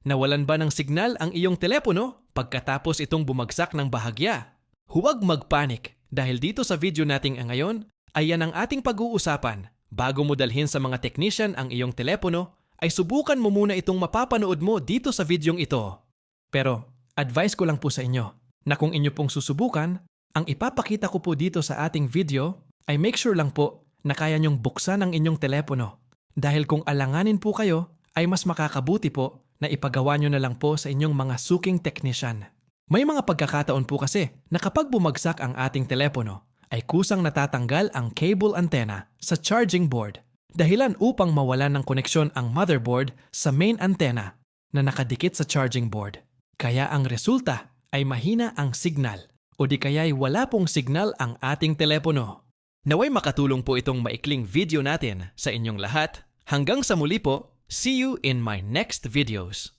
Nawalan ba ng signal ang iyong telepono pagkatapos itong bumagsak ng bahagya? Huwag magpanik dahil dito sa video nating ngayon ay yan ang ating pag-uusapan. Bago mo dalhin sa mga technician ang iyong telepono, ay subukan mo muna itong mapapanood mo dito sa videong ito. Pero advice ko lang po sa inyo na kung inyo pong susubukan, ang ipapakita ko po dito sa ating video ay make sure lang po na kaya nyong buksan ang inyong telepono. Dahil kung alanganin po kayo, ay mas makakabuti po na ipagawa nyo na lang po sa inyong mga suking technician. May mga pagkakataon po kasi na kapag bumagsak ang ating telepono, ay kusang natatanggal ang cable antenna sa charging board. Dahilan upang mawalan ng koneksyon ang motherboard sa main antenna na nakadikit sa charging board. Kaya ang resulta ay mahina ang signal o di kaya'y wala pong signal ang ating telepono. Naway makatulong po itong maikling video natin sa inyong lahat. Hanggang sa muli po, see you in my next videos.